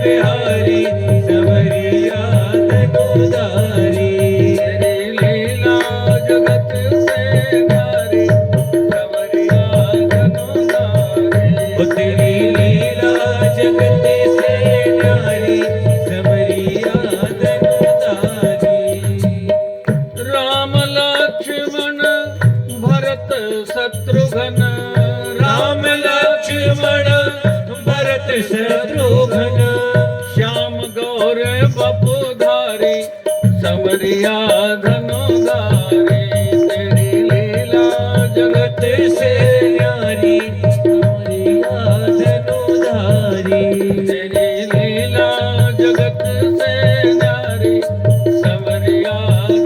बिहारी सवरिया धनुधारी। तेरी लीला जगत से न्यारी सवरिया धनुधारी। ओ तेरी लीला जगत से न्यारी सवरिया धनुधारी। राम लक्ष्मण भरत शत्रुघ्न, राम लक्ष्मण भरत शत्रुघ्न, श्याम गौर बपुधारी सवरिया धनुधारी। तेरी लीला जगत से न्यारी सवरिया धनुधारी। तेरी लीला जगत से न्यारी सवरिया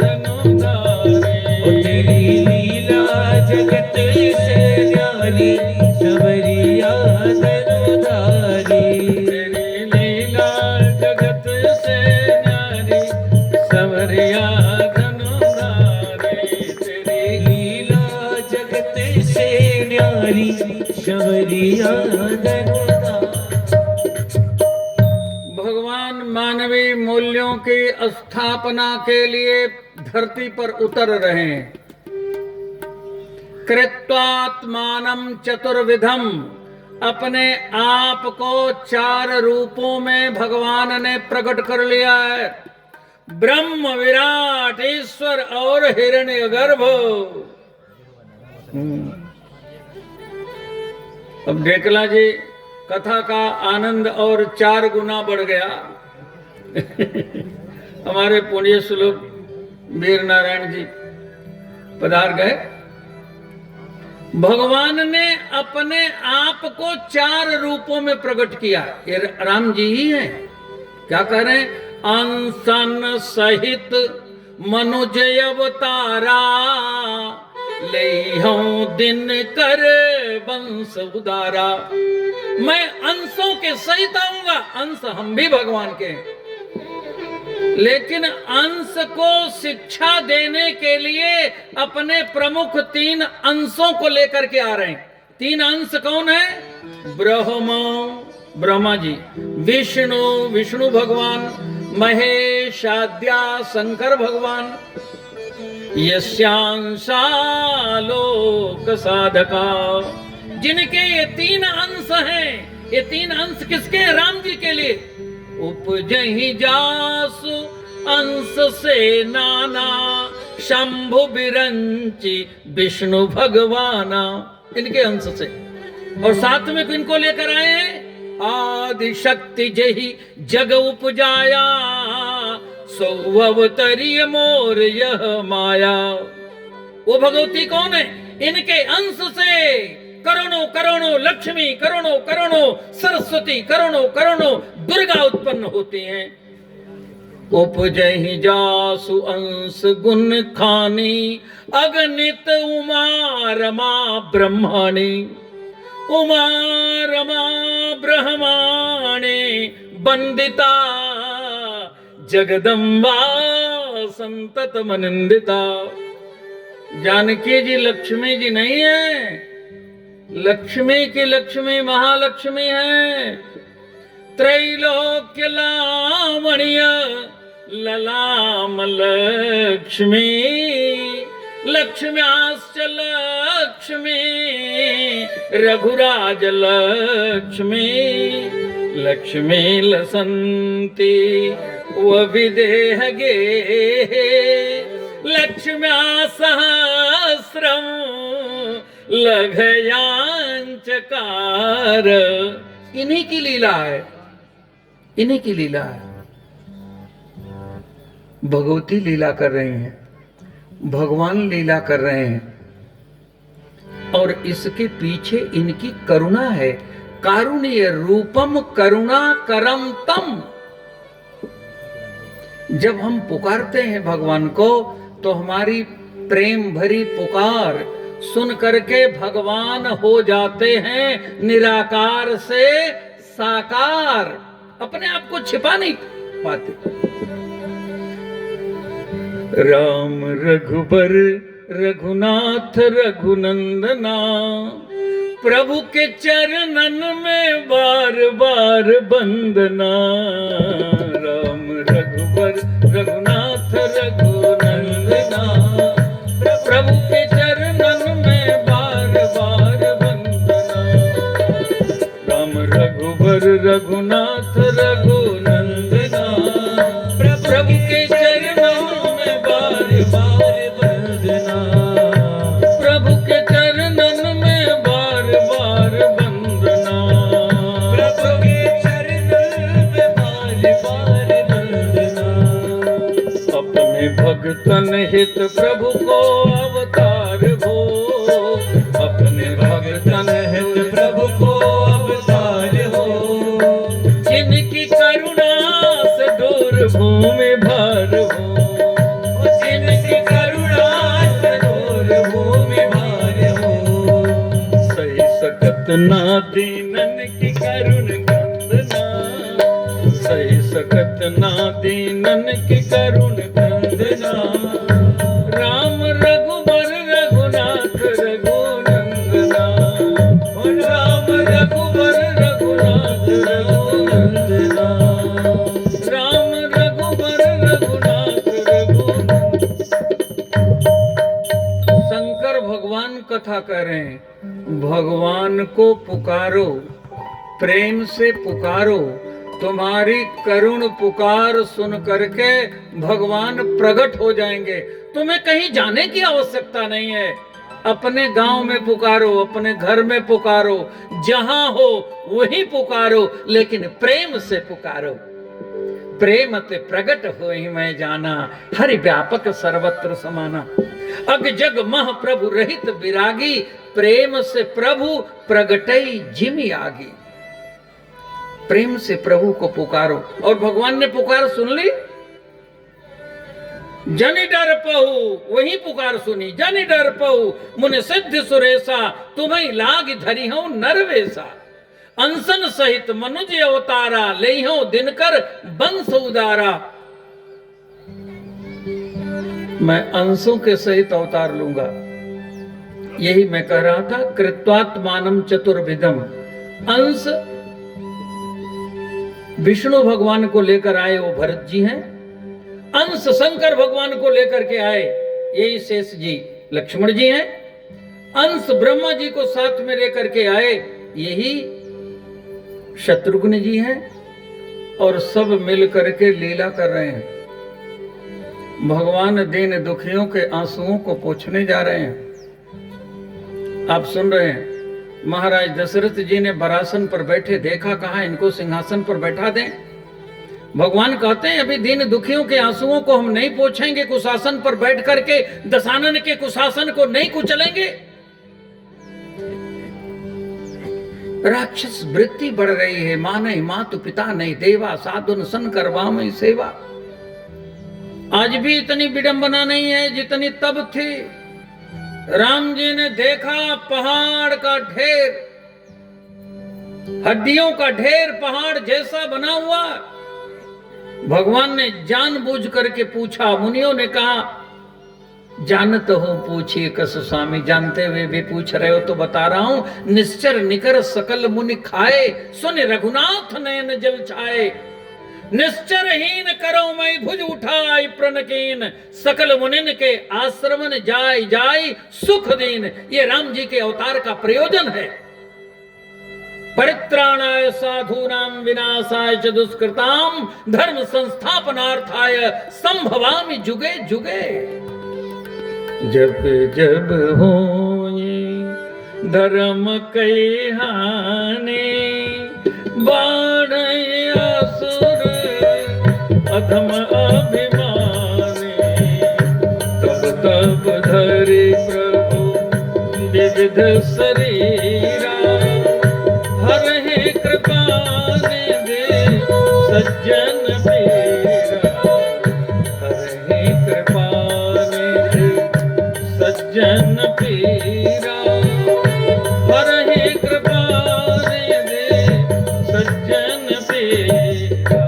धनुधारी। ओ तेरी लीला जगत से न्यारी सवरिया धनुधारी। तेरी लीला जगत से न्यारी सवरिया धनुधारी। तेरी लीला जगत से न्यारी सवरिया धनुधारी। भगवान मानवीय मूल्यों की स्थापना के लिए धरती पर उतर रहे हैं। कृत्वात्मानं चतुर्विधम, अपने आप को 4 रूपों में भगवान ने प्रकट कर लिया है। ब्रह्म, विराट, ईश्वर और हिरण्यगर्भ। अब ढेकला जी कथा का आनंद और 4 गुना बढ़ गया। हमारे पुण्य श्लोक वीर नारायण जी पधार गए। भगवान ने अपने आप को 4 रूपों में प्रकट किया। ये राम जी ही हैं। क्या कह रहे हैं? अंसन सहित मनुज अवतारा, लेहूं दिन कर वंश उदारा। मैं अंशों के सहित आऊंगा। अंश हम भी भगवान के हैं, लेकिन अंश को शिक्षा देने के लिए अपने प्रमुख 3 अंशों को लेकर के आ रहे हैं। 3 अंश कौन है? ब्रह्मा जी, विष्णु भगवान, महेशाद्या शंकर भगवान, यस्यांशा लोक साधका। जिनके ये 3 अंश हैं। ये 3 अंश किसके? राम जी के लिए। उपजहि जासु अंश से नाना, शंभु बिरंची विष्णु भगवाना। इनके अंश से। और साथ में इनको लेकर आए हैं, आदि शक्ति जही जग उपजाया, सो अवतरीय मोर यह माया। वो भगवती कौन है? इनके अंश से करोड़ों करोड़ों लक्ष्मी, करोड़ों करोड़ों सरस्वती, करोड़ों करोड़ों दुर्गा उत्पन्न होती हैं। उपजहि जासु अंश गुण खानी, अगणित उमा रमा ब्रह्माणी। उमा रमा ब्रह्माणे वंदिता, जगदम्बा संतत मनिंदिता। जानकी जी लक्ष्मी जी नहीं है। लक्ष्मी की लक्ष्मी महालक्ष्मी है। त्रैलोक्य लावण्य ललाम लक्ष्मी, लक्ष्म्याश्च लक्ष्मी रघुराज लक्ष्मी। लक्ष्मी लसन्ति वविदेहगे, लक्ष्म्या सहस्रम लघयांचकार। इन्हीं की लीला है। इन्हीं की लीला है। भगवती लीला कर रहे हैं, भगवान लीला कर रहे हैं, और इसके पीछे इनकी करुणा है। कारुण्य रूपम करुणा करम तम। जब हम पुकारते हैं भगवान को, तो हमारी प्रेम भरी पुकार सुन करके भगवान हो जाते हैं निराकार से साकार। अपने आप को छिपा नहीं पाते। राम रघुबर रघुनाथ रघुनंदना, प्रभु के चरणन में बार बार वंदना। राम रघुवर रघुनाथ रघुनंदना, प्रभु के चरणन में बार बार वंदना। राम रघुवर रघुनाथ रघुनंदना, प्रभु के चरणन में बार बार वंदना। प्रभु के चरणन में बार बार वंदना। प्रभु के चरणन में बार बार वंदना। अपने भक्तन हित प्रभु को अवतार हो, अपने भक्तन हित प्रभु को अवतार हो। जिनकी करुणा से दूर भूमि भार हो, जिनकी करुणा से दूर भूमि भार हो। सही सकत ना दीनन की करुण वंदना, सही सकत ना दीनन की करुण वंदना। राम रघुवर रघुनाथ रघुनंदना, राम रघुवर रघुनाथ रघुनंदना। राम रघुवर रघुनाथ रघुनंदना। शंकर भगवान कथा कर रहे हैं, भगवान को पुकारो, प्रेम से पुकारो। तुम्हारी करुण पुकार सुन करके भगवान प्रकट हो जाएंगे। तुम्हें कहीं जाने की आवश्यकता नहीं है। अपने गांव में पुकारो, अपने घर में पुकारो, जहां हो वहीं पुकारो, लेकिन प्रेम से पुकारो। प्रेम ते प्रगट होई मैं जाना, हरि व्यापक सर्वत्र समाना। अग जग मह प्रभु रहित विरागी, प्रेम से प्रभु प्रगटई जिमि आगी। प्रेम से प्रभु को पुकारो। और भगवान ने पुकार सुन ली। जनि डर पहु वही पुकार सुनी, जनि डर पहु मुनि सिद्ध सुरेशा, तुम्हें लाग धरी हूं नरवेशा। अंसन सहित मनुज अवतारा, ले हो दिनकर बंस उदारा। मैं अंशों के सहित अवतार लूंगा। यही मैं कह रहा था, कृत्वात्मानम चतुर्विधम। अंश विष्णु भगवान को लेकर आए वो भरत जी हैं, अंश शंकर भगवान को लेकर के आए यही शेष जी लक्ष्मण जी हैं, अंश ब्रह्मा जी को साथ में लेकर के आए यही शत्रुघ्न जी हैं, और सब मिल करके लीला कर रहे हैं। भगवान दीन दुखियों के आंसुओं को पोंछने जा रहे हैं। आप सुन रहे हैं, महाराज दशरथ जी ने बरासन पर बैठे देखा, कहा इनको सिंहासन पर बैठा दें। भगवान कहते हैं अभी दीन दुखियों के आंसुओं को हम नहीं पोंछेंगे, कुशासन पर बैठ करके दशानन के कुशासन को नहीं कुचलेंगे। राक्षस वृत्ति बढ़ रही है, मां नहीं मातु पिता नहीं देवा, साधुन सन करवामई सेवा। आज भी इतनी विडंबना नहीं है जितनी तब थी। राम जी ने देखा पहाड़ का ढेर, हड्डियों का ढेर पहाड़ जैसा बना हुआ। भगवान ने जानबूझ करके पूछा, मुनियों ने कहा जानत हो पूछिए कस स्वामी, जानते हुए भी पूछ रहे हो तो बता रहा हूं। निश्चर निकर सकल मुनि खाए, सुन रघुनाथ नयन जल छाए। निश्चरहीन करो मैं भुज उठाई प्रणकीन, सकल मुनिन के आश्रमन जाय जाय सुख दीन। ये राम जी के अवतार का प्रयोजन है। परित्राणाय साधूनां विनाशाय च दुष्कृतां, धर्म संस्थापनार्थाय संभवामि जुगे जुगे। जब जब होए धर्म कई हानि, बाढ़े असुर अधम अभिमानी। तब तब धरि प्रभु विविध शरीरा, हरहि कृपा निधि सज्जन पीरा। हरहि कृपा निधि सज्जन पीरा, हरहि कृपा निधि सज्जन पीरा।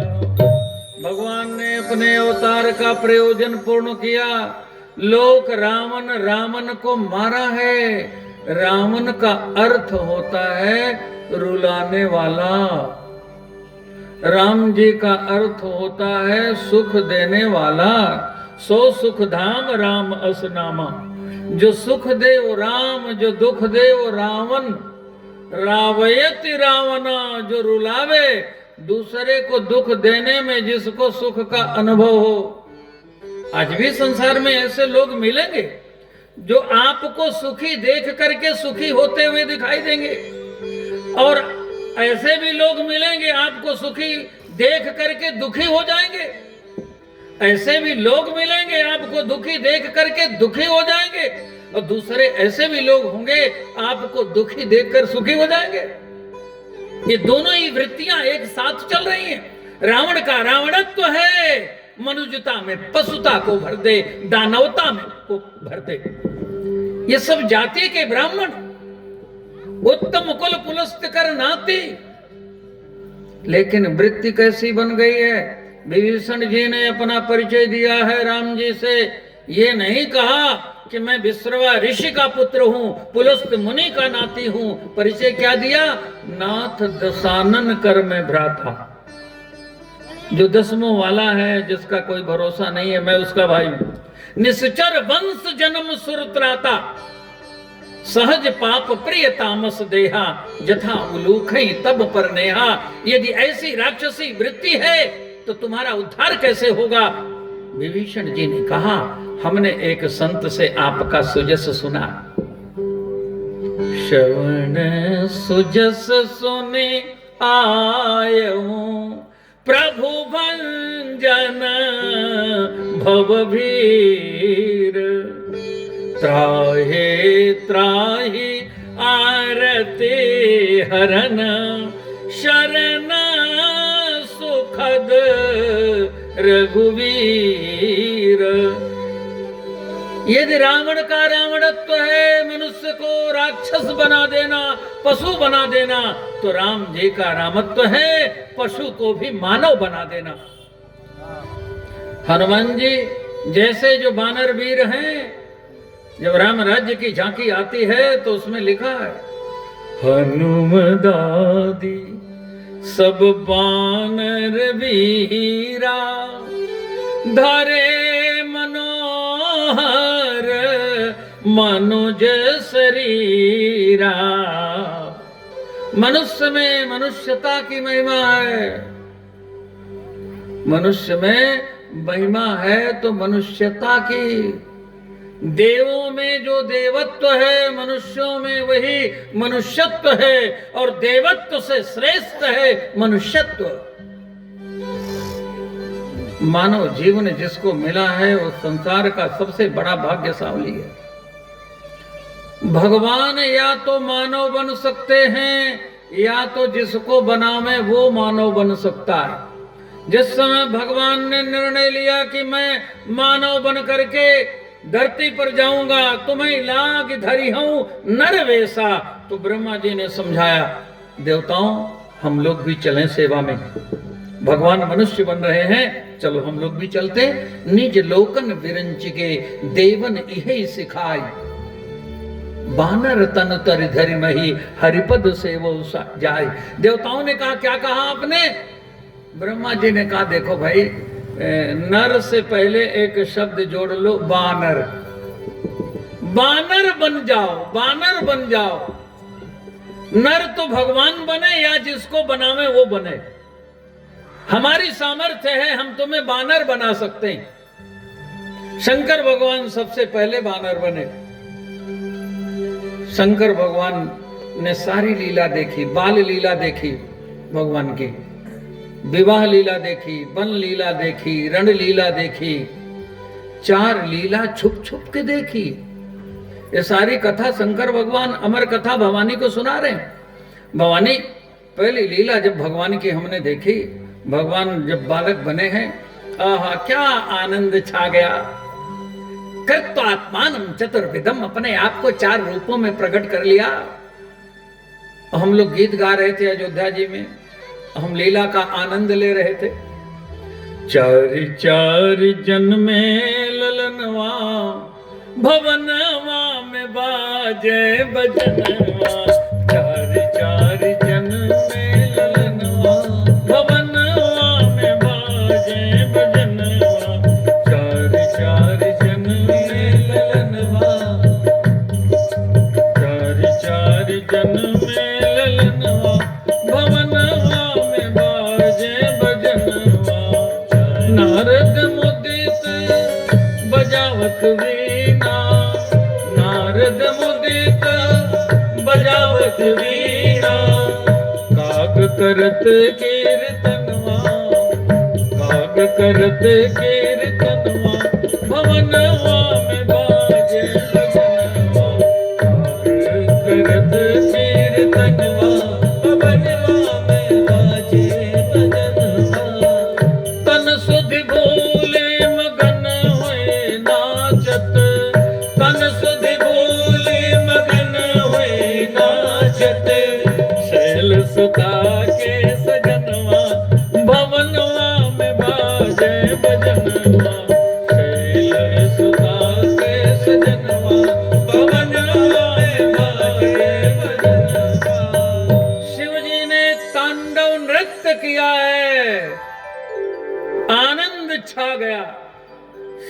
भगवान ने अपने अवतार का प्रयोजन पूर्ण किया। लोक रावण को मारा है, रावण का अर्थ होता है रुलाने वाला, राम जी का अर्थ होता है सुख देने वाला। सो सुख धाम राम असनामा, जो सुख दे वो राम, जो दुख दे वो रावण। रावयति रावणा, जो रुलावे, दूसरे को दुख देने में जिसको सुख का अनुभव हो। आज भी संसार में ऐसे लोग मिलेंगे जो आपको सुखी देख करके सुखी होते हुए दिखाई देंगे, और ऐसे भी लोग मिलेंगे आपको सुखी देख करके दुखी हो जाएंगे। ऐसे भी लोग मिलेंगे आपको दुखी देख करके दुखी हो जाएंगे, और दूसरे ऐसे भी लोग होंगे आपको दुखी देखकर सुखी हो जाएंगे। ये दोनों ही वृत्तियां एक साथ चल रही हैं। रावण का रावणत्व है, मनुष्यता में पशुता को भर दे, दानवता में को भर दे। ये सब जाति के ब्राह्मण उत्तम कुल पुलस्त कर नाती, लेकिन वृत्ति कैसी बन गई है। विभीषण जी ने अपना परिचय दिया है राम जी से। ये नहीं कहा कि मैं विश्रवा ऋषि का पुत्र हूं, पुलस्त मुनि का नाती हूं। परिचय क्या दिया? नाथ दशानन कर में भ्राता। जो दसमों वाला है, जिसका कोई भरोसा नहीं है, मैं उसका भाई हूं। निश्चर वंश जन्म सुरत्राता, सहज पाप प्रिय तामस देहा, जथा उलूखई तब पर नेहा। यदि ऐसी राक्षसी वृत्ति है तो तुम्हारा उद्धार कैसे होगा? विभीषण जी ने कहा, हमने एक संत से आपका सुजस सुना। श्रवण सुजस सुने आयऊं, प्रभु भंजन भवभीर। त्राहे त्राहि आरते हरन, शरण सुखद रघुवीर। यदि रावण का रावणत्व है मनुष्य को राक्षस बना देना, पशु बना देना, तो राम जी का रामत्व है पशु को भी मानव बना देना। हनुमान जी जैसे जो वानर वीर हैं, जब राम राज्य की झांकी आती है तो उसमें लिखा है, हनुमदादि सब वानर वीरा, धरे मनोहर मनुज शरीरा। मनुष्य में मनुष्यता की महिमा है, मनुष्य में महिमा है तो मनुष्यता की। देवों में जो देवत्व है, मनुष्यों में वही मनुष्यत्व है, और देवत्व से श्रेष्ठ है मनुष्यत्व। मानव जीवन जिसको मिला है वो संसार का सबसे बड़ा भाग्यशाली है। भगवान या तो मानव बन सकते हैं, या तो जिसको बनावे वो मानव बन सकता है। जिस समय भगवान ने निर्णय लिया कि मैं मानव बन करके धरती पर जाऊंगा, तुम्हें लाग धरी हूं नर वेशा, तो ब्रह्मा जी ने समझाया, देवताओं हम लोग भी चलें सेवा में। भगवान मनुष्य बन रहे हैं, चलो हम लोग भी चलते। निज लोकन विरंच के देवन इहे सिखाई, बानर तन तर धरि मही हरिपद सेवो जाय। देवताओं ने कहा, क्या कहा आपने? ब्रह्मा जी ने कहा, देखो भाई, नर से पहले एक शब्द जोड़ लो, बानर। बानर बन जाओ, बानर बन जाओ। नर तो भगवान बने या जिसको बनावे वो बने। हमारी सामर्थ्य है, हम तुम्हें बानर बना सकते हैं। शंकर भगवान सबसे पहले बानर बने। शंकर भगवान ने सारी लीला देखी, बाल लीला देखी भगवान की, विवाह लीला देखी, वन लीला देखी, रण लीला देखी, 4 लीला छुप छुप के देखी। ये सारी कथा शंकर भगवान अमर कथा भवानी को सुना रहे हैं। भवानी पहली लीला जब भगवान की हमने देखी, भगवान जब बालक बने हैं, आहा क्या आनंद छा गया। कृत्व आत्मानम चतुर्विधम, अपने आप को 4 रूपों में प्रकट कर लिया। हम लोग गीत गा रहे थे अयोध्या जी में, हम लीला का आनंद ले रहे थे। 4 4 जन्मे ललनवा, भवनवा में बाजे बजनवा, चार चार जन में ललनवा। भवनवा में बाजे बजनवा, चार चार जन में ललनवा, चार चार जन में ललनवा। भवनवा में बाजे बजनवा, नारद मुदित बजावत वीणा, नारद मुदित बजावत वीणा। काग करत कीर्तनवा, काग करत कीर्तनवा। भवनवा में बाजे बजनवा, काग करत कीर्तनवा। भवनवा में बाजे बजनवा, तन सुधि भूले मगन हुए नाचत, तन सुधि भूले मगन हुए नाचत। शैल सुता के सजनवा, भवनवा में बाजे बजनवा। शैल सुता के सजनवा, भवनवा में बाजे बजनवा। शिव जी ने तांडव नृत्य किया है, आनंद छा गया।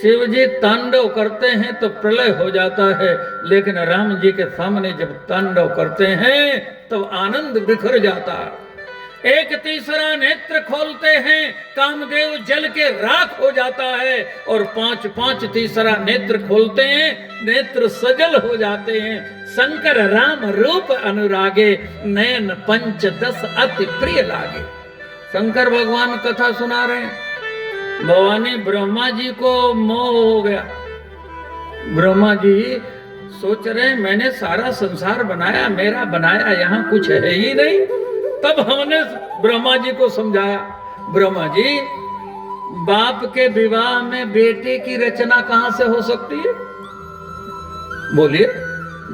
शिव जी तांडव करते हैं तो प्रलय हो जाता है, लेकिन राम जी के सामने जब तांडव करते हैं तब आनंद बिखर जाता है। एक तीसरा नेत्र खोलते हैं, कामदेव जल के राख हो जाता है, और पांच पांच तीसरा नेत्र खोलते हैं, नेत्र सजल हो जाते हैं। शंकर राम रूप अनुरागे, नयन पंच दस अति प्रिय लागे। शंकर भगवान कथा सुना रहे हैं। भवानी ब्रह्मा जी को मोह हो गया। ब्रह्मा जी सोच रहे मैंने सारा संसार बनाया, मेरा बनाया यहाँ कुछ है ही नहीं। तब हमने ब्रह्मा जी को समझाया, ब्रह्मा जी बाप के विवाह में बेटे की रचना कहां से हो सकती है? बोलिए।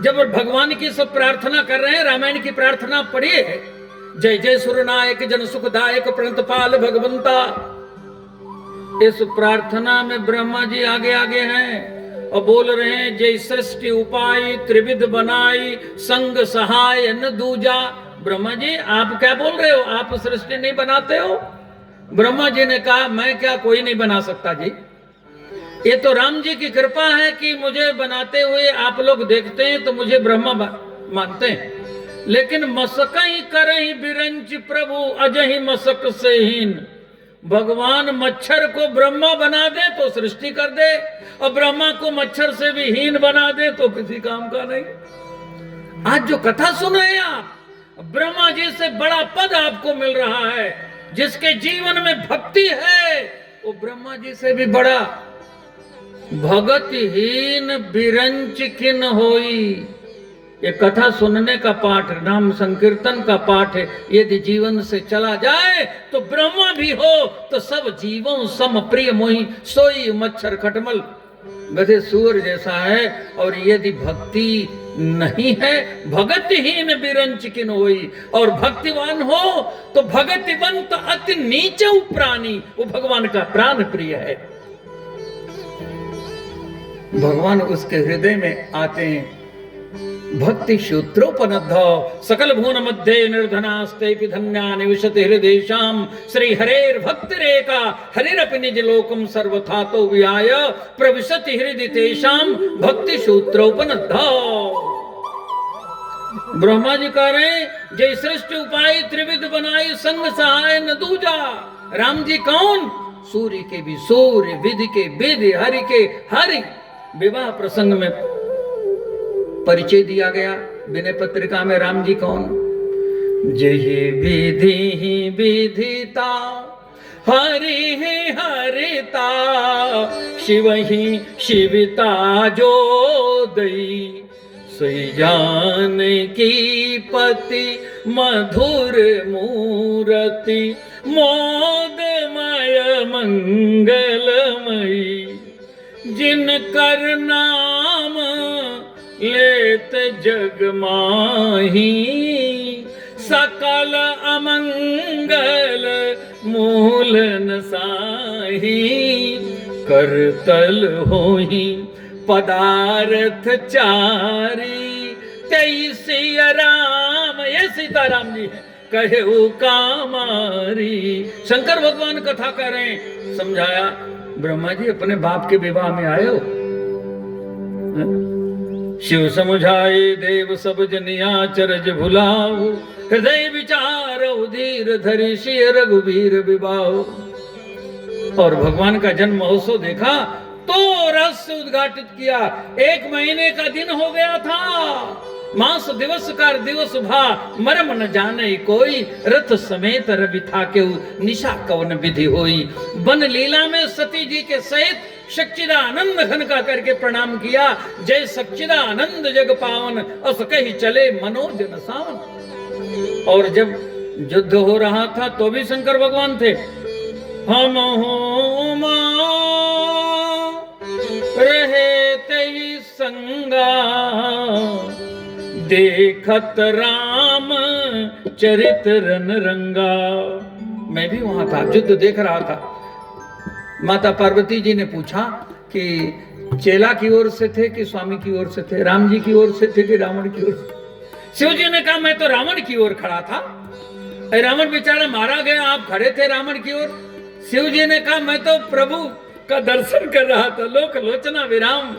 जब भगवान की सब प्रार्थना कर रहे हैं, रामायण की प्रार्थना पढ़िए, जय जय सुरनायक जन सुखदायक प्रणतपाल भगवंता। इस प्रार्थना में ब्रह्मा जी आगे आगे हैं और बोल रहे हैं, जय सृष्टि उपाय त्रिविध बनाई, संग सहाय न दूजा। ब्रह्मा जी आप क्या बोल रहे हो? आप सृष्टि नहीं बनाते हो? ब्रह्मा जी ने कहा, मैं क्या, कोई नहीं बना सकता जी। ये तो राम जी की कृपा है कि मुझे बनाते हुए आप लोग देखते हैं तो मुझे ब्रह्मा मानते हैं। लेकिन मसकहि करहि बिरंच प्रभु, अजहि मसक से हीन। भगवान मच्छर को ब्रह्मा बना दे तो सृष्टि कर दे, और ब्रह्मा को मच्छर से भी हीन बना दे तो किसी काम का नहीं। आज जो कथा सुन रहे हैं आप, ब्रह्मा जी से बड़ा पद आपको मिल रहा है। जिसके जीवन में भक्ति है वो ब्रह्मा जी से भी बड़ा। भगतहीन बिरंच किन होई, ये कथा सुनने का पाठ, नाम संकीर्तन का पाठ है। यदि जीवन से चला जाए तो ब्रह्मा भी हो तो सब जीवों सम प्रिय मोहि, सोई मच्छर खटमल गधे सूर जैसा है। और यदि भक्ति नहीं है, भगतहीन बिरंच किन होई, और भक्तिवान हो तो भगतिवंत अति नीचौ प्राणी, वो भगवान का प्राण प्रिय है। भगवान उसके हृदय में आते हैं। भक्ति सूत्रोपनद्ध सकल भुवन मध्य निर्धनास्ते धन्यानि विशति हृदयेषां, श्री हरेर भक्ति रेखा हरिरपि निज लोकम सर्वथातो विहाय, प्रविशति हृदय तेषां भक्ति सूत्रोपनद्ध। ब्रह्मा जी कह रहे हैं, जय सृष्टि उपाय त्रिविध बनाई, संग सहाय न दूजा। राम जी कौन? सूर्य के भी सूर्य, विधि के विधि, हरि के हरि। विवाह प्रसंग में परिचय दिया गया विनय पत्रिका में। राम जी कौन? जय विधि ही विधिता, हरि ही हरिता, शिव ही शिविता जो दई, सोई जान की पति मधुर मूरति, मोदमय मंगलमयी, जिनकर नाम लेत जग माही, सकल अमंगल मूल न साही, करतल होही पदार्थ चारी तेई सिया राम, ये सीताराम जी है, कहे कामारी। शंकर भगवान कथा कर रहे हैं, समझाया ब्रह्मा जी अपने बाप के विवाह में आए हो। शिव समझाए देव सब जनिया चरज भुलाओ, हृदय विचार धीर धरि सिय रघुबीर विवाह। और भगवान का जन्म महोत्सव देखा तो रहस्य उद्घाटित किया। 1 महीने का दिन हो गया था, मास दिवस का दिवस भा, मरम न जाने कोई, रथ समेत रवि था के निशा कवन विधि होई। वन लीला में सती जी के सहित सच्चिदानंद घन का करके प्रणाम किया। जय सच्चिदानंद जग पावन, अस कही चले मनोजन सावन। और जब युद्ध हो रहा था तो भी शंकर भगवान थे। हम हो रहे तेई संगा, देखत राम चरित रन रंगा। मैं भी वहां था, युद्ध देख रहा था। माता पार्वती जी ने पूछा कि चेला की ओर से थे कि स्वामी की ओर से थे, राम जी की ओर से थे कि रावण की ओर से। शिव जी ने कहा मैं तो रावण की ओर खड़ा था, रावण बेचारा मारा गया, आप खड़े थे रावण की ओर। शिव जी ने कहा मैं तो प्रभु का दर्शन कर रहा था, लोक लोचना विराम,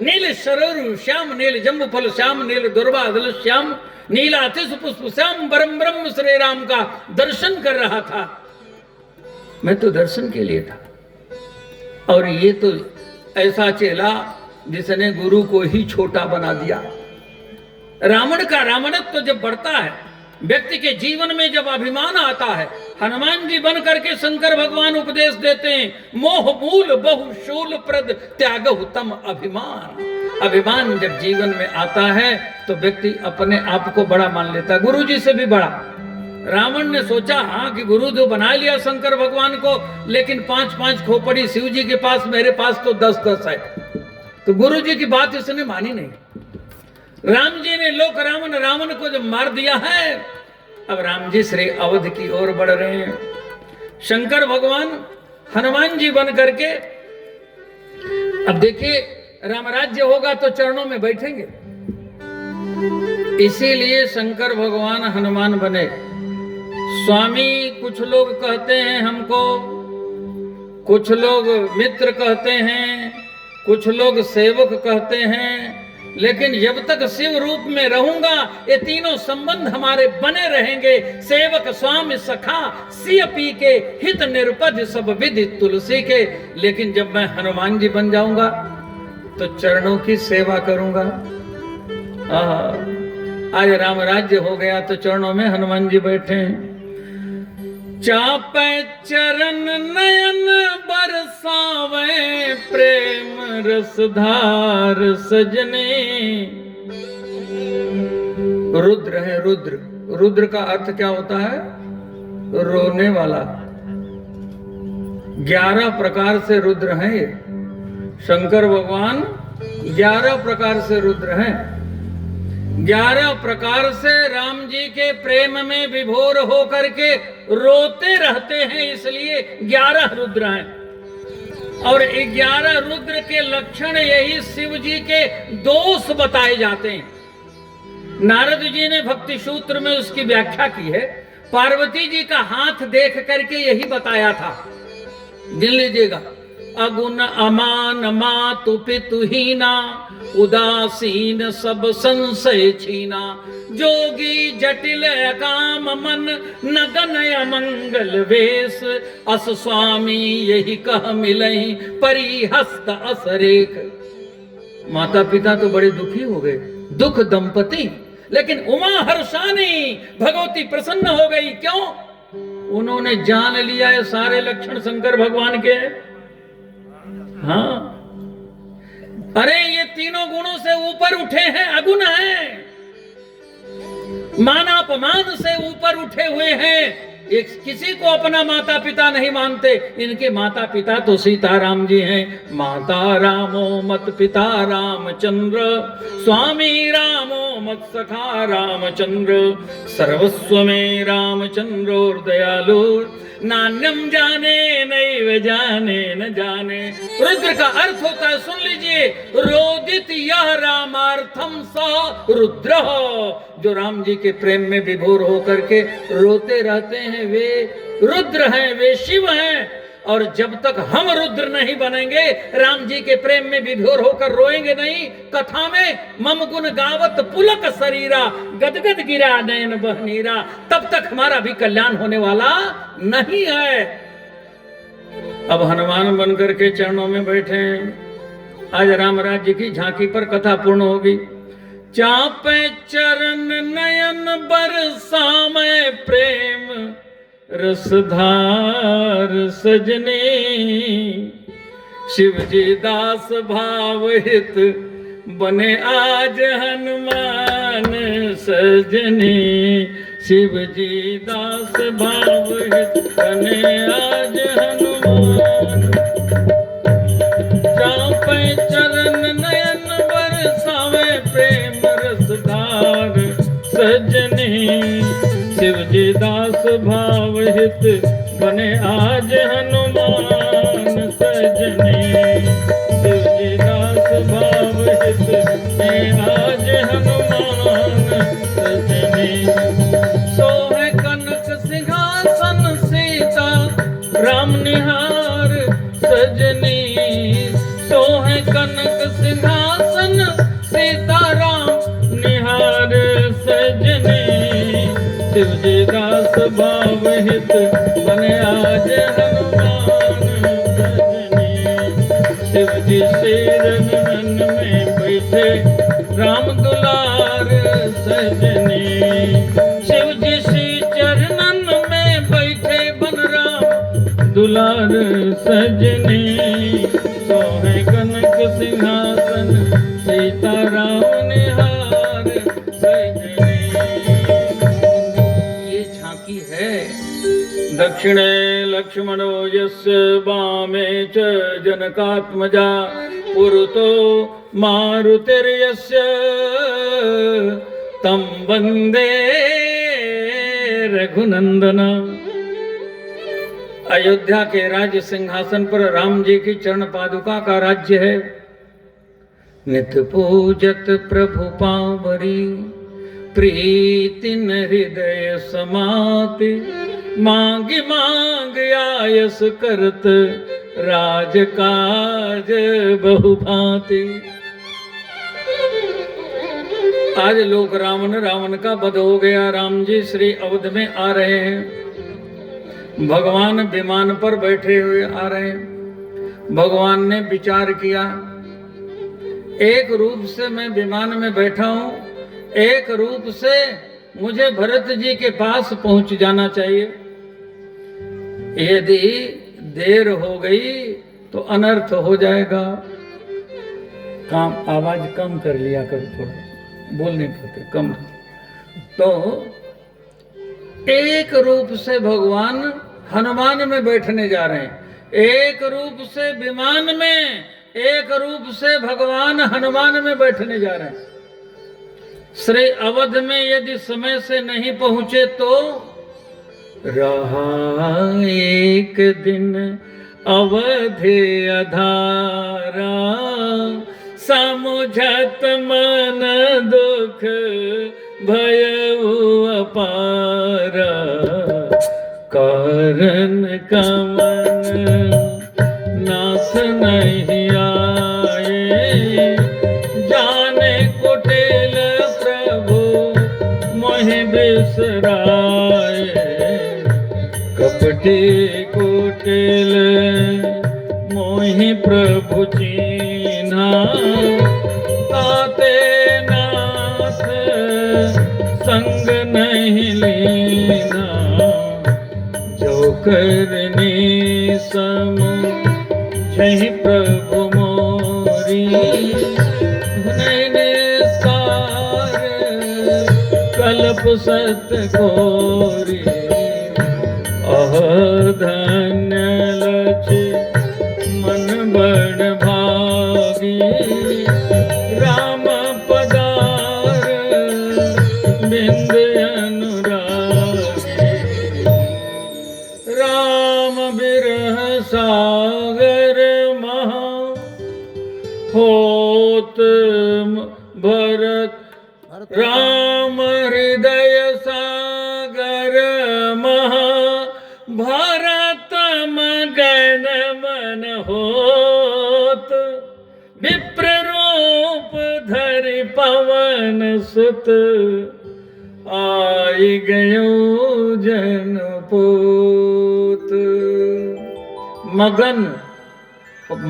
नील सरोरु श्याम, नील जम्बू फल श्याम, नील दुर्वादल श्याम, नीलातिश पुष्प श्याम, परम ब्रह्म श्री राम का दर्शन कर रहा था। मैं तो दर्शन के लिए था। और ये तो ऐसा चेला जिसने गुरु को ही छोटा बना दिया। रावण का रावणत्व तो जब बढ़ता है, व्यक्ति के जीवन में जब अभिमान आता है, हनुमान जी बन करके शंकर भगवान उपदेश देते हैं, मोह मूल बहुशूल प्रद त्यागहु तम अभिमान। अभिमान जब जीवन में आता है तो व्यक्ति अपने आप को बड़ा मान लेता है, गुरु जी से भी बड़ा। रावण ने सोचा हाँ कि गुरु जो बना लिया शंकर भगवान को, लेकिन 5-5 खोपड़ी शिव जी के पास, मेरे पास तो 10-10 है। तो गुरु जी की बात इसने मानी नहीं। राम जी ने लोक रावण को जब मार दिया है, अब राम जी श्री अवध की ओर बढ़ रहे हैं। शंकर भगवान हनुमान जी बन करके, अब देखिए राम राज्य होगा तो चरणों में बैठेंगे, इसीलिए शंकर भगवान हनुमान बने। स्वामी कुछ लोग कहते हैं हमको, कुछ लोग मित्र कहते हैं, कुछ लोग सेवक कहते हैं, लेकिन जब तक शिव रूप में रहूंगा ये तीनों संबंध हमारे बने रहेंगे। सेवक स्वामी सखा सिय पी के, हित निरुपज सब विधि तुलसी के। लेकिन जब मैं हनुमान जी बन जाऊंगा तो चरणों की सेवा करूंगा। आज राम राज्य हो गया तो चरणों में हनुमान जी बैठे हैं। चापे चरण नयन बरसावे, प्रेम रसधार सजने। रुद्र है, रुद्र। रुद्र का अर्थ क्या होता है? रोने वाला। 11 प्रकार से रुद्र हैं ये। शंकर भगवान 11 प्रकार से रुद्र हैं। 11 प्रकार से राम जी के प्रेम में विभोर होकर के रोते रहते हैं, इसलिए 11 रुद्र हैं। और 11 रुद्र के लक्षण यही शिव जी के दोष बताए जाते हैं। नारद जी ने भक्ति सूत्र में उसकी व्याख्या की है। पार्वती जी का हाथ देख करके यही बताया था, गिन लीजिएगा। अगुण अमान मातु पितुहीना, उदासीन सब संशय छीना। जोगी जटिल अकाम मन, नगन अमंगल वेश। अस स्वामी यही कह मिलहि, परिहस्त असरेख। माता पिता तो बड़े दुखी हो गए, दुख दंपति, लेकिन उमा हर्षानी, भगवती प्रसन्न हो गई। क्यों? उन्होंने जान लिया है सारे लक्षण शंकर भगवान के। हाँ, अरे ये तीनों गुणों से ऊपर उठे हैं, अगुण हैं, मानापमान से ऊपर उठे हुए हैं। एक किसी को अपना माता पिता नहीं मानते। इनके माता पिता तो सीताराम जी हैं। माता रामो मत पिता रामचंद्र, स्वामी रामो मत सखा रामचंद्र। सर्वस्व में रामचंद्रो दयालु, नान्यम जाने नैव जाने न जाने। रुद्र का अर्थ होता है, सुन लीजिए, रोदित यह रामार्थम सा रुद्र। जो राम जी के प्रेम में विभोर होकर के रोते रहते हैं वे रुद्र हैं, वे शिव हैं। और जब तक हम रुद्र नहीं बनेंगे, राम जी के प्रेम में विभोर होकर रोएंगे नहीं, कथा में मम गुण गावत पुलक शरीरा गदगद गिरा नयन बहनीरा, तब तक हमारा भी कल्याण होने वाला नहीं है। अब हनुमान बनकर के चरणों में बैठे हैं। आज राम राज्य की झांकी पर कथा पूर्ण होगी। चापे चरण नयन बरसामे प्रेम रसधार सजने, शिव जी दास भाव हित बने आज हनुमान सजने। शिव जी दास भाव हित बने आज हनुमान। चापे चरण नयन बरसावे प्रेम रसधार सजने, शिव जी दास भाव हित बने आज हनुमान सजने। शिव जी दास भाव हित बने आज हनुमान सजने। सोहे कनक सिंहासन सीता राम निहार सजनी, सोहे कनक सिंहासन सीता राम निहार सजनी। शिव जी दास भाव हित बने आज हनुमान सजनी। शिव जी शरण में बैठे राम दुलार सजनी, शिव जी श्री चरणन में बैठे बन राम दुलार सजनी। सोहे कनक सिंहासन सीता राम निहार सजनी। दक्षिणे लक्ष्मणो यस्य वामे च जनकात्मजा, पुरतो मारुतिर्यस्य तं वन्दे रघुनंदन। अयोध्या के राज्य सिंहासन पर राम जी की चरण पादुका का राज्य है। नित पूजत प्रभु पावरी, प्रीतिन हृदय समाति, मांग मांग आयस करत राजकाज बहुभांति। आज लोग रावण का वध हो गया, राम जी श्री अवध में आ रहे हैं। भगवान विमान पर बैठे हुए आ रहे हैं। भगवान ने विचार किया, एक रूप से मैं विमान में बैठा हूं, एक रूप से मुझे भरत जी के पास पहुंच जाना चाहिए। यदि देर हो गई तो अनर्थ हो जाएगा। काम आवाज कम कर लिया कर, थोड़ा बोल नहीं पाते, कम। तो एक रूप से भगवान हनुमान में बैठने जा रहे हैं, एक रूप से विमान में, एक रूप से भगवान हनुमान में बैठने जा रहे हैं। श्री अवध में यदि समय से नहीं पहुंचे तो रहा एक दिन अवधि अधारा, समुझत मन दुख भयउ अपारा, कारण कमन नास नहीं आए, जाने कुटिल प्रभु मोहि बिसराए, कपटी कुटिल मोहि प्रभु चीन्हा, ताते नाथ संग नहीं लीना, जो करनी समुझहि प्रभु मोरी, नैने सार कल्प सत कोरी, अह धन्य लछि मन बड़ भागी, राम पदार बिंद अनुरागी, राम बिरह सा सागर महा होत भरत राम हृदय सागर महा भरत मगन मन होत विप्र रूप धरि पवन सुत आई गयो जनपोत। मगन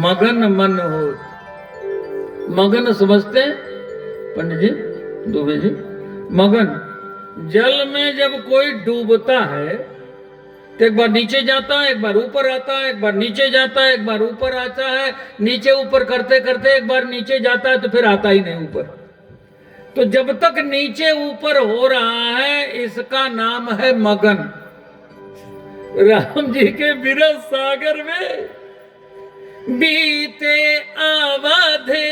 मगन मन होत, मगन समझते हैं पंडित जी, दुबे जी? मगन, जल में जब कोई डूबता है तो एक बार नीचे जाता है, एक बार ऊपर आता है, एक बार नीचे जाता है, एक बार ऊपर आता है, नीचे ऊपर करते करते एक बार नीचे जाता है तो फिर आता ही नहीं ऊपर। तो जब तक नीचे ऊपर हो रहा है इसका नाम है मगन। राम जी के विरह सागर में बीते अवधे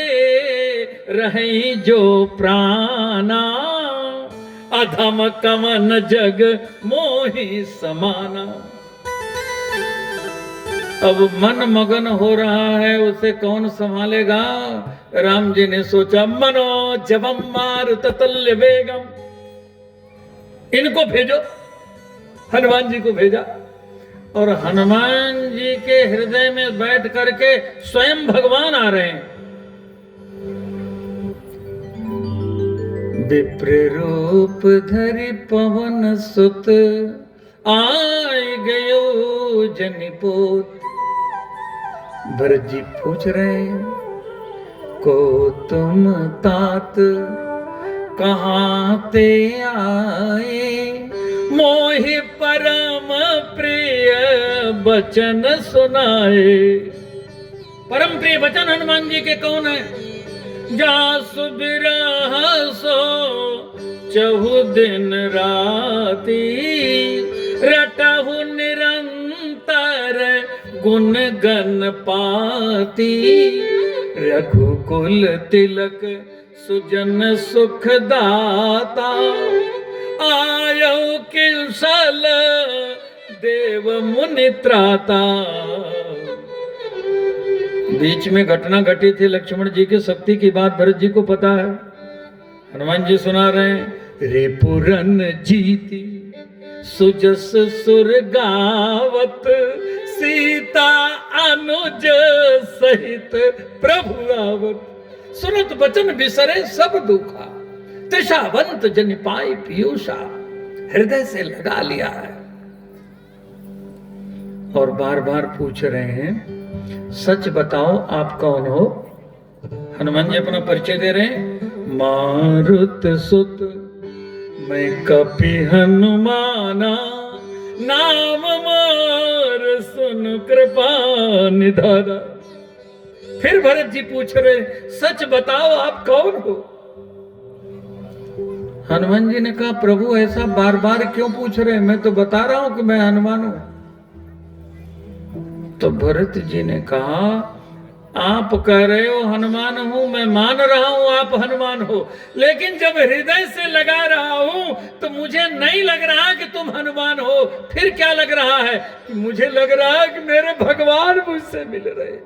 रहे जो प्राणा अधम कमन जग मोहि समाना। अब मन मगन हो रहा है, उसे कौन संभालेगा? राम जी ने सोचा मनो जबम मारुत तुल्य वेगम, इनको भेजो। हनुमान जी को भेजा और हनुमान जी के हृदय में बैठ करके स्वयं भगवान आ रहे हैं। विप्र रूप धरि पवन सुत आय गयो जनिपोत। भरत जी पूछ रहे को तुम तात कहाँ ते आए, मोहि परम प्रिय बचन सुनाए। परम प्रिय वचन हनुमान जी के कौन है? जासु बिरह सो चहु दिन राती, रटहु निरंतर गुण गण पाती। रघुकुल तिलक सुजन सुख दाता, आयो किसल देव मुनि त्राता। बीच में घटना घटी थी लक्ष्मण जी की शक्ति की बात भरत जी को पता है। हनुमान जी सुना रहे हैं। रिपुरन जीती सुजस सुर गावत, सीता अनुज सहित प्रभु आवत। सुनत बचन बिसरे सब दुखा, त्रिषावंत जन पाई पीयूषा। हृदय से लगा लिया है और बार बार पूछ रहे हैं सच बताओ आप कौन हो? हनुमान जी अपना परिचय दे रहे हैं। मारुत सुत मैं कपि हनुमाना, नाम मार सुन कृपा निधाना। फिर भरत जी पूछ रहे सच बताओ आप कौन हो? हनुमान जी ने कहा प्रभु ऐसा बार बार क्यों पूछ रहे हैं, मैं तो बता रहा हूं कि मैं हनुमान हूं। तो भरत जी ने कहा आप कह रहे हो हनुमान हूं, मैं मान रहा हूं आप हनुमान हो, लेकिन जब हृदय से लगा रहा हूं तो मुझे नहीं लग रहा कि तुम हनुमान हो। फिर क्या लग रहा है? कि मुझे लग रहा है कि मेरे भगवान मुझसे मिल रहे।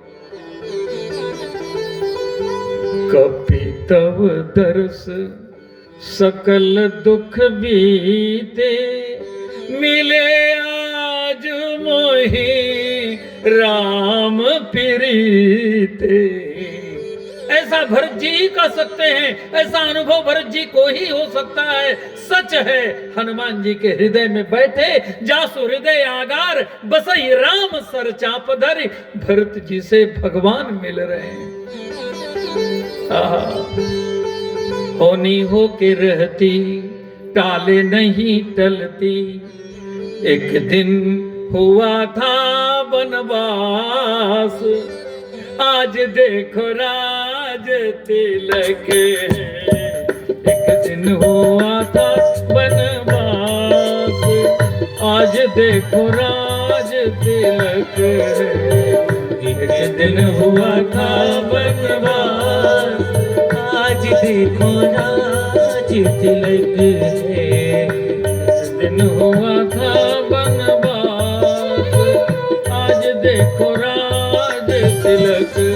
कपि तव दर्श सकल दुख बीते, मिले आज मोहि राम प्रीते। ऐसा भरत जी ही कर सकते हैं, ऐसा अनुभव भरत जी को ही हो सकता है। सच है हनुमान जी के हृदय में बैठे, जासु हृदय आगार बसई राम सर चाप धरि। भरत जी से भगवान मिल रहे हैं। होनी हो के रहती टाले नहीं टलती, एक दिन हुआ था वनवास, आज देखो राज तिलक। एक दिन हुआ था वनवास, आज देखो राज तिलक। एक दिन हुआ था वनवास, आज देखो राज तिलक। एक दिन हुआ था वनवास, आज देखो राज तिलक है।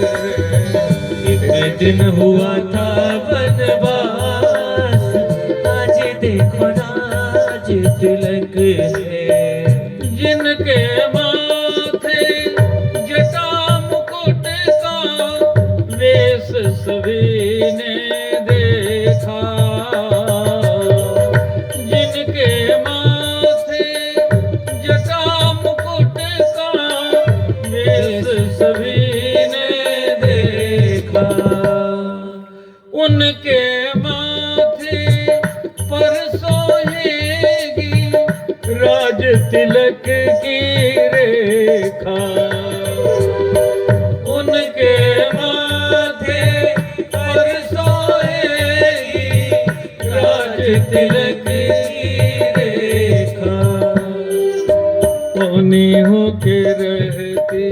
एक दिन हुआ था बनवास, आज देखो राज तिलक है। जिनके माथे जटा मुकुट का वेश सभी ने देखा, जिनके माथे जटा मुकुट का वेश सभी ने देखा, उनके माथे पर सोहेगी राज तिलक की रेखा, उनके माथे पर सोहेगी राज तिलक की रेखा। होनी होके रहती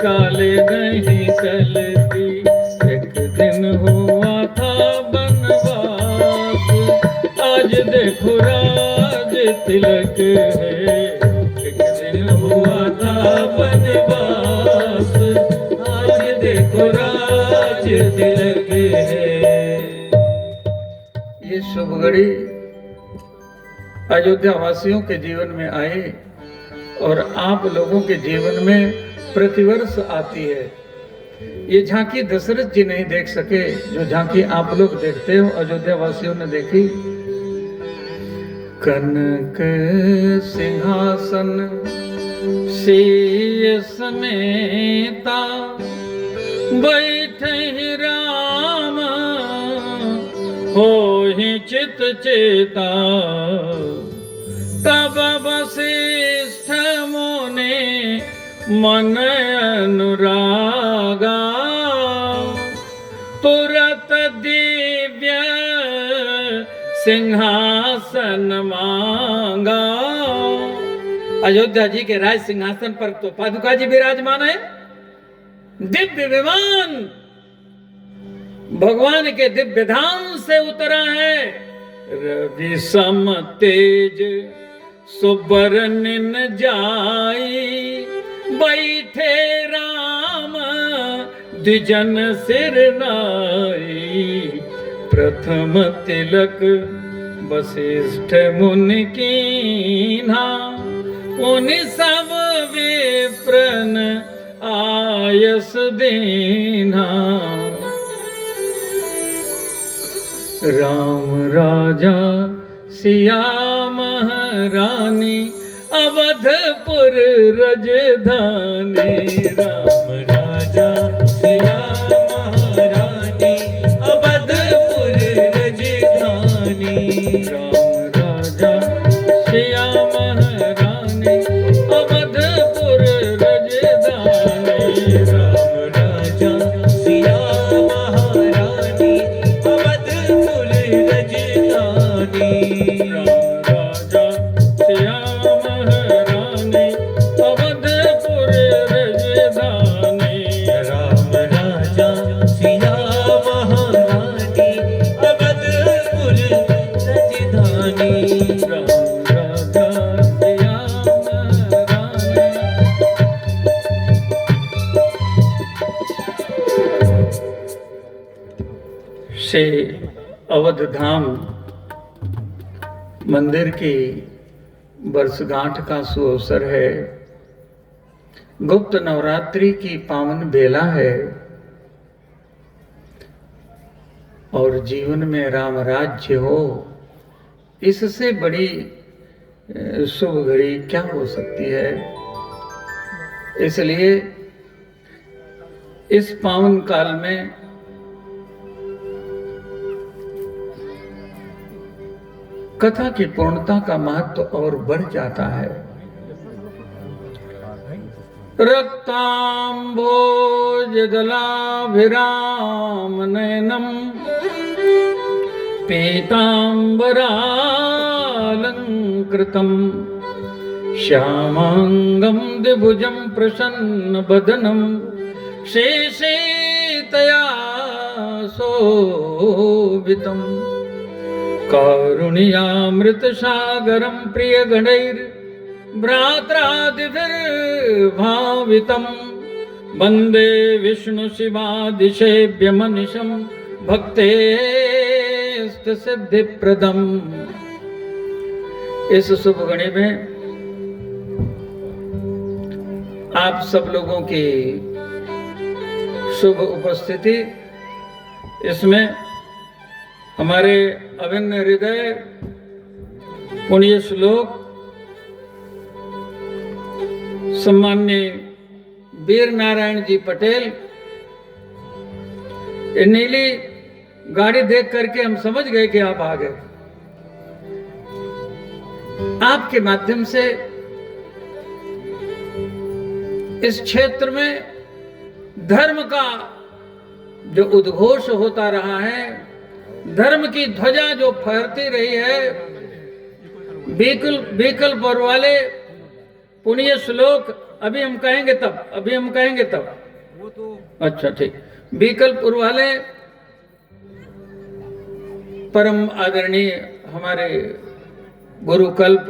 काले नहीं चलती, एक दिन हुआ था बनवास, आज देखो राज तिलक है। एक दिन हुआ था बनवास, आज देखो राज तिलक है। ये शुभ घड़ी अयोध्या वासियों के जीवन में आई और आप लोगों के जीवन में प्रतिवर्ष आती है। ये झांकी दशरथ जी नहीं देख सके, जो झांकी आप लोग देखते हो अयोध्या वासियों ने देखी। कनक सिंहासन शीश समेता, बैठे ही राम हो ही चित चेता, तब वशिष्ठ मुनि मन अनुरागा, तुरत दिव्य सिंहासन मांगा। अयोध्या जी के राज सिंहासन पर तो पादुका जी विराजमान है, दिव्य विमान भगवान के दिव्य धाम से उतरा है। रवि सम तेज सुबरन जाई, बैठे राम द्विजन सिर नाई, प्रथम तिलक वशिष्ठ मुनि कीन्हा, उनि सब विप्रन आयस दीन्हा। राम राजा सिया महारानी, अवधपुर रजधानी। राम राजा सिया महारानी, अवधपुर रजधानी। राम राजा सिया महारानी, अवधपुर रजधानी। राम राजा सिया महारानी, अवधपुर रजधानी। राम राजा सिया महारानी, अवधपुर रजधानी। राम राजा सिया महारानी, अवधपुर रजधानी। राम राजा सिया महारानी, से अवध धाम मंदिर की वर्षगांठ का सुअवसर है। गुप्त नवरात्रि की पावन बेला है और जीवन में राम राज्य हो, इससे बड़ी शुभ घड़ी क्या हो सकती है। इसलिए इस पावन काल में कथा की पूर्णता का महत्व और बढ़ जाता है। रक्तांभोजदलाभिराम नयनम, पीतांबरालंकृतम, श्यामांगम द्विभुजं प्रसन्न बदनम, शेषे तया शोभितम्। कारुण्यामृत सागरं प्रियगणैर् भ्रात्रादिभिर्भावितं, वंदे विष्णु शिवादिशेभ्यमनिशं भक्तेस्त सिद्धि प्रदम। इस शुभ घड़ी में आप सब लोगों की शुभ उपस्थिति, इसमें हमारे अभिन्न हृदय पुण्य श्लोक सम्मान्य वीर नारायण जी पटेल, ये नीली गाड़ी देख करके हम समझ गए कि आप आ गए। आपके माध्यम से इस क्षेत्र में धर्म का जो उद्घोष होता रहा है, धर्म की ध्वजा जो फहरती रही है, बीकलपुर वाले पुण्य श्लोक अभी हम कहेंगे तब वो तो अच्छा ठीक। बीकलपुर वाले परम आदरणीय हमारे गुरुकल्प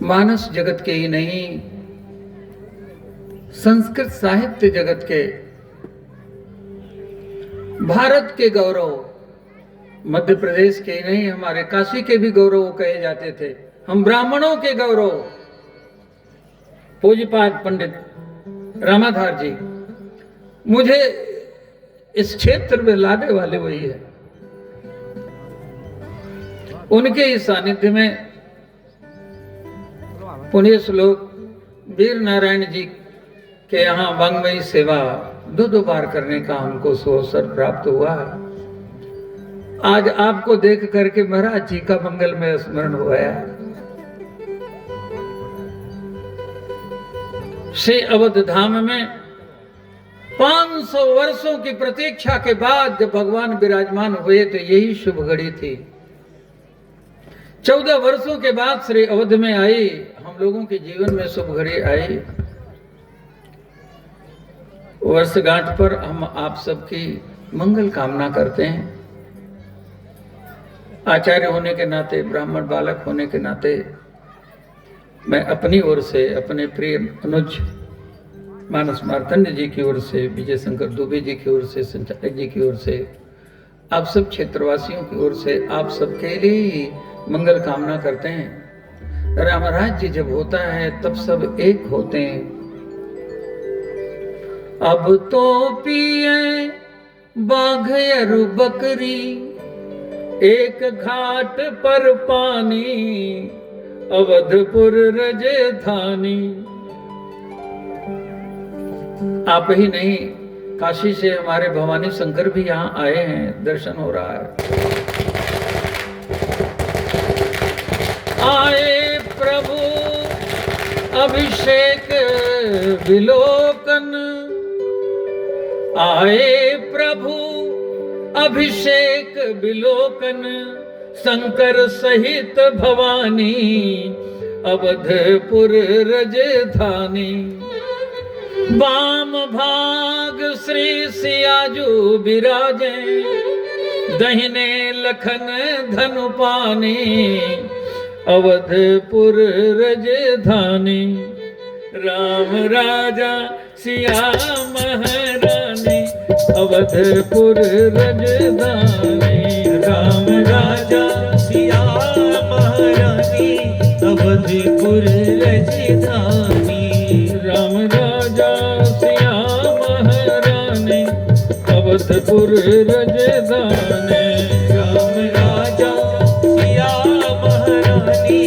मानस जगत के ही नहीं, संस्कृत साहित्य जगत के, भारत के गौरव, मध्य प्रदेश के ही नहीं, हमारे काशी के भी गौरव कहे जाते थे, हम ब्राह्मणों के गौरव पूज्यपाद पंडित रामाधार जी मुझे इस क्षेत्र में लाने वाले वही है। उनके इस सानिध्य में पुण्य श्लोक वीर नारायण जी के यहाँ वांग्मयी सेवा दो बार करने का हमको अवसर प्राप्त हुआ। आज आपको देख करके महाराज जी का मंगल में स्मरण हुआ। श्री अवध धाम में 500 वर्षों की प्रतीक्षा के बाद जब भगवान विराजमान हुए तो यही शुभ घड़ी थी। 14 वर्षों के बाद श्री अवध में आई, हम लोगों के जीवन में शुभ घड़ी आई। वर्षगांठ पर हम आप सबकी मंगल कामना करते हैं। आचार्य होने के नाते, ब्राह्मण बालक होने के नाते मैं अपनी ओर से, अपने प्रिय अनुज मानस मार्तंड जी की ओर से, विजय शंकर दुबे जी की ओर से, संचालक जी की ओर से, आप सब क्षेत्रवासियों की ओर से आप सबके लिए मंगल कामना करते हैं। रामराज जी जब होता है तब सब एक होते हैं। अब तो पिए बाघयरु बकरी, एक घाट पर पानी, अवधपुर राजधानी। आप ही नहीं, काशी से हमारे भवानी शंकर भी यहाँ आए हैं, दर्शन हो रहा है। आए प्रभु अभिषेक विलोकन, आए प्रभु अभिषेक विलोकन, शंकर सहित भवानी, अवधपुर राजधानी। वाम भाग श्री सियाजू विराजे, दहिने लखन धनु पानी, अवधपुर राजधानी। राम राजा सिया महारानी, अवधपुर राजधानी। राम राजा सिया महारानी, अवधपुर राजधानी। राम राजा सिया महारानी, अवधपुर राजधानी। राम राजा सिया महारानी,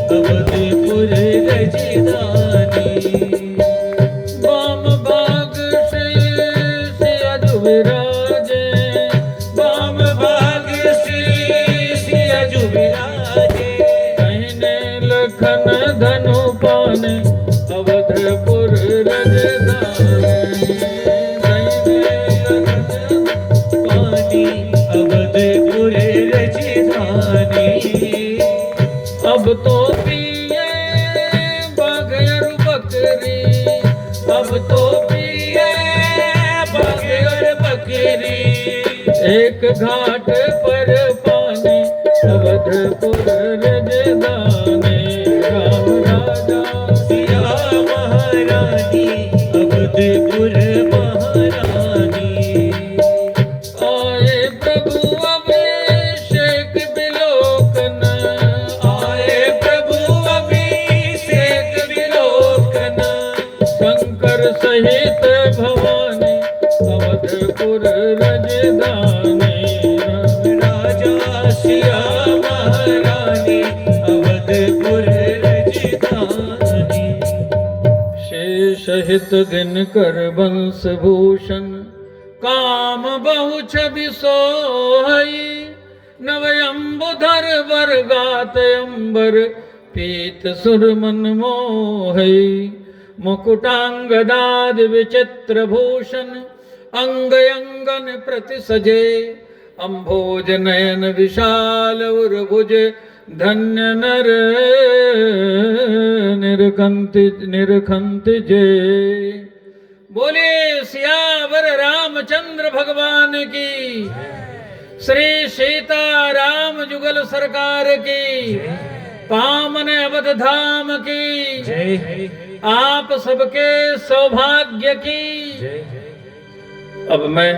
अवधपुर राजधानी। वाम भाग श्री सियाजू विराजे, वाम भाग श्री सियाजू विराजे, दाहिने लखन धनु पाने, अवधपुर राजधानी। दाहिने लखन पानी, अवधपुर राजधानी। अब तो पिए बाघयरु बकरी, अब तो पिए बाघयरु बकरी, एक घाट पर पानी, अवधपुर राजधानी। राम राजा सिया शंकर सहित भवानी अवधपुर रजधानी। राजा सिया महारानी अवधपुर रजधानी। शेष हित दिनकर वंश भूषण काम बहु छवि सोहई। नवयंबुधर वर गात अंबर पीत सुर मन मोहई। मुकुटांगदाद विचित्र भूषण अंग अंगन प्रति सजे। अंभोज नयन विशाल उर्भुज धन्य नर निरखंत जे। बोले सियावर रामचंद्र भगवान की। श्री सीता राम जुगल सरकार की। पावन अवध धाम की जय। आप सबके सौभाग्य की। अब मैं